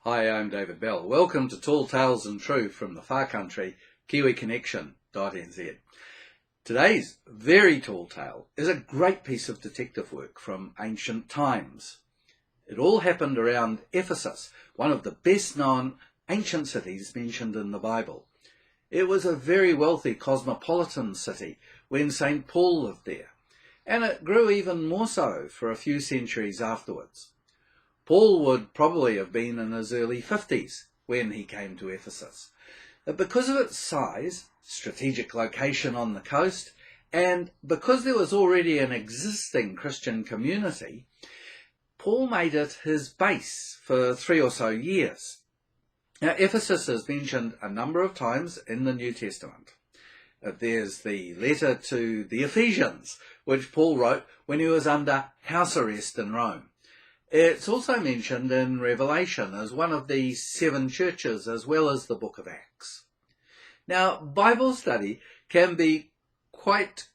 Hi, I'm David Bell. Welcome to Tall Tales and Truth from the far country, kiwiconnexion.nz. Today's very tall tale is a great piece of detective work from ancient times. It all happened around Ephesus, one of the best known ancient cities mentioned in the Bible. It was a very wealthy cosmopolitan city when St. Paul lived there, and it grew even more so for a few centuries afterwards. Paul would probably have been in his early 50s when he came to Ephesus. But because of its size, strategic location on the coast, and because there was already an existing Christian community, Paul made it his base for 3 or so years. Now, Ephesus is mentioned a number of times in the New Testament. There's the letter to the Ephesians, which Paul wrote when he was under house arrest in Rome. It's also mentioned in Revelation as one of the 7 churches, as well as the book of Acts. Now, Bible study can be quite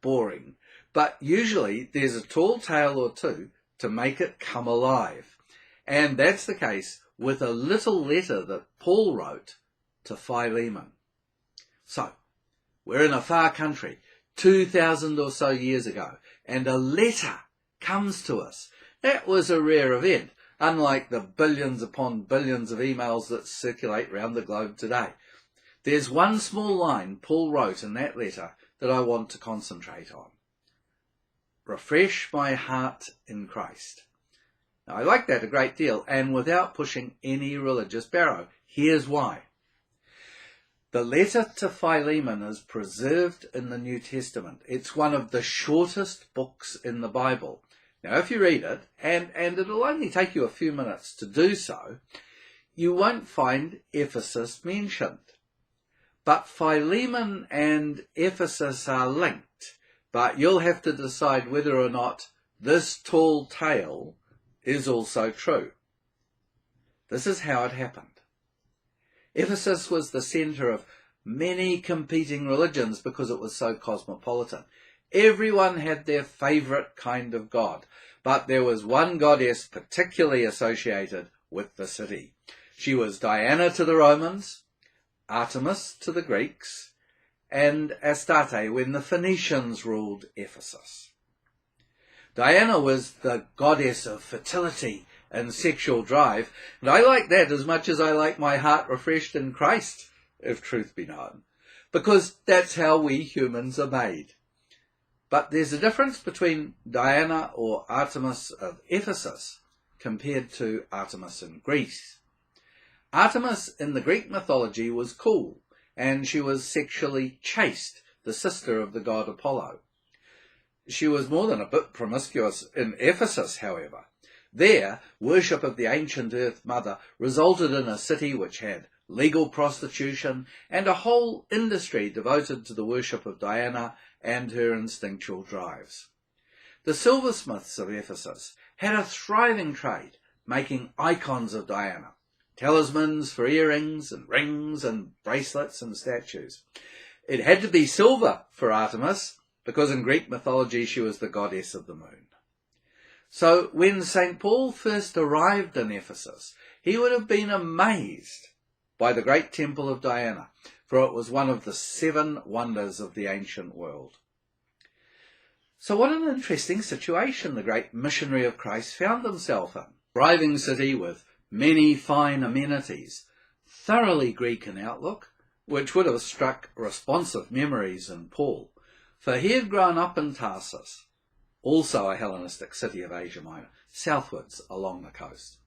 boring, but usually there's a tall tale or two to make it come alive. And that's the case with a little letter that Paul wrote to Philemon. So, we're in a far country, 2,000 or so years ago, and a letter comes to us. That was a rare event, unlike the billions upon billions of emails that circulate around the globe today. There's one small line Paul wrote in that letter that I want to concentrate on. Refresh my heart in Christ. Now, I like that a great deal, and without pushing any religious barrow. Here's why. The letter to Philemon is preserved in the New Testament. It's one of the shortest books in the Bible. Now, if you read it, and it'll only take you a few minutes to do so, you won't find Ephesus mentioned. But Philemon and Ephesus are linked, but you'll have to decide whether or not this tall tale is also true. This is how it happened. Ephesus was the centre of many competing religions because it was so cosmopolitan. Everyone had their favourite kind of god, but there was one goddess particularly associated with the city. She was Diana to the Romans, Artemis to the Greeks, and Astarte when the Phoenicians ruled Ephesus. Diana was the goddess of fertility and sexual drive, and I like that as much as I like my heart refreshed in Christ, if truth be known, because that's how we humans are made. But there's a difference between Diana or Artemis of Ephesus compared to Artemis in Greece. Artemis in the Greek mythology was cool, and she was sexually chaste, the sister of the god Apollo. She was more than a bit promiscuous in Ephesus, however. There, worship of the ancient Earth Mother resulted in a city which had legal prostitution and a whole industry devoted to the worship of Diana and her instinctual drives. The silversmiths of Ephesus had a thriving trade, making icons of Diana, talismans for earrings and rings and bracelets and statues. It had to be silver for Artemis, because in Greek mythology she was the goddess of the moon. So when St. Paul first arrived in Ephesus, he would have been amazed by the great temple of Diana, for it was one of the 7 wonders of the ancient world. So what an interesting situation the great missionary of Christ found himself in. Thriving city with many fine amenities, thoroughly Greek in outlook, which would have struck responsive memories in Paul, for he had grown up in Tarsus, also a Hellenistic city of Asia Minor, southwards along the coast.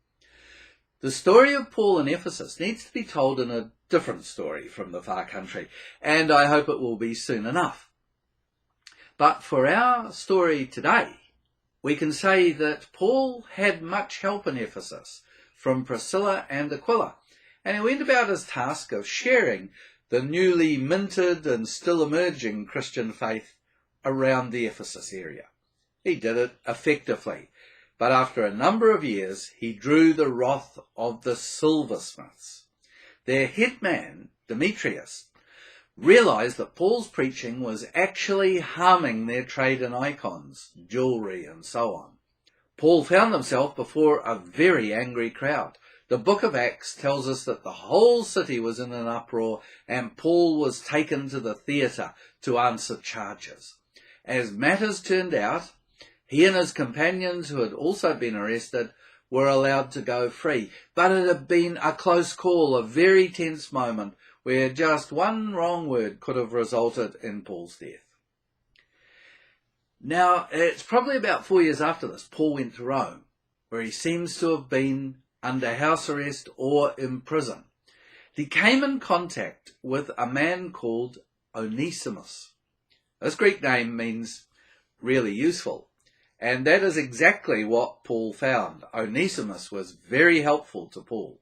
The story of Paul in Ephesus needs to be told in a different story from the far country, and I hope it will be soon enough. But for our story today, we can say that Paul had much help in Ephesus from Priscilla and Aquila, and he went about his task of sharing the newly minted and still emerging Christian faith around the Ephesus area. He did it effectively. But after a number of years, he drew the wrath of the silversmiths. Their head man, Demetrius, realized that Paul's preaching was actually harming their trade in icons, jewelry, and so on. Paul found himself before a very angry crowd, The book of Acts tells us that the whole city was in an uproar and Paul was taken to the theatre to answer charges. As matters turned out, he and his companions, who had also been arrested, were allowed to go free. But it had been a close call, a very tense moment, where just one wrong word could have resulted in Paul's death. Now, it's probably about 4 years after this, Paul went to Rome, where he seems to have been under house arrest or in prison. He came in contact with a man called Onesimus. This Greek name means really useful, and that is exactly what Paul found. Onesimus was very helpful to Paul.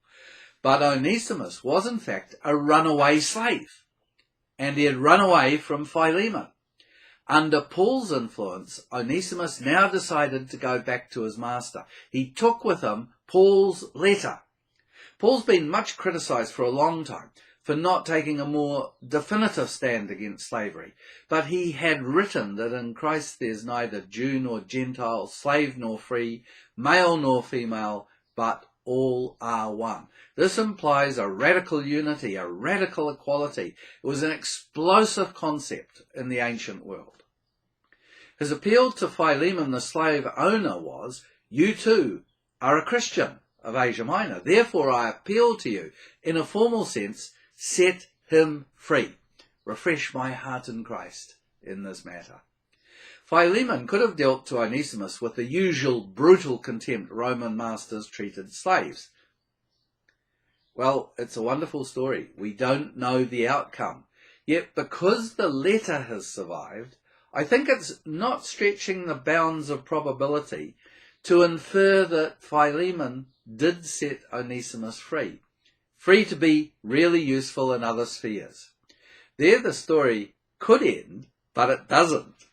But Onesimus was in fact a runaway slave, and he had run away from Philemon. Under Paul's influence, Onesimus now decided to go back to his master. He took with him Paul's letter. Paul's been much criticised for a long time for not taking a more definitive stand against slavery, but he had written that in Christ there's neither Jew nor Gentile, slave nor free, male nor female, but all are one. This implies a radical unity, a radical equality. It was an explosive concept in the ancient world. His appeal to Philemon, the slave owner, was, "You too are a Christian of Asia Minor. Therefore I appeal to you, in a formal sense, set him free. Refresh my heart in Christ in this matter." Philemon could have dealt to Onesimus with the usual brutal contempt Roman masters treated slaves. Well, it's a wonderful story. We don't know the outcome. Yet because the letter has survived, I think it's not stretching the bounds of probability to infer that Philemon did set Onesimus free to be really useful in other spheres. There the story could end, but it doesn't.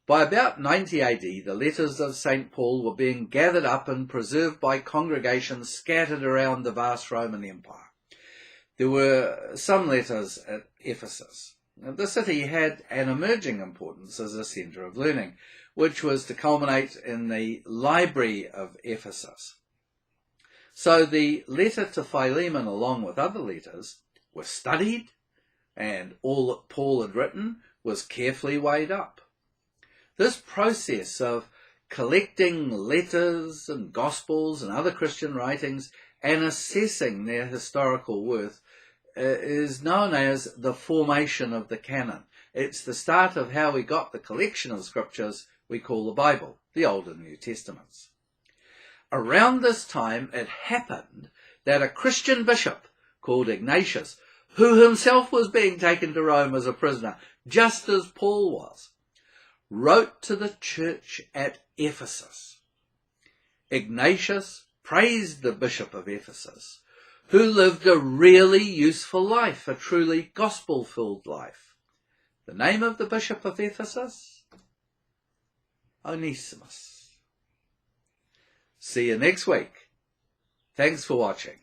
By about 90 AD, the letters of St. Paul were being gathered up and preserved by congregations scattered around the vast Roman Empire. There were some letters at Ephesus. The city had an emerging importance as a centre of learning, which was to culminate in the library of Ephesus. So the letter to Philemon, along with other letters, was studied, and all that Paul had written was carefully weighed up. This process of collecting letters and gospels and other Christian writings and assessing their historical worth is known as the formation of the canon. It's the start of how we got the collection of scriptures we call the Bible, the Old and New Testaments. Around this time it happened that a Christian bishop called Ignatius, who himself was being taken to Rome as a prisoner, just as Paul was, wrote to the church at Ephesus. Ignatius praised the bishop of Ephesus, who lived a really useful life, a truly gospel-filled life. The name of the bishop of Ephesus? Onesimus. See you next week. Thanks for watching.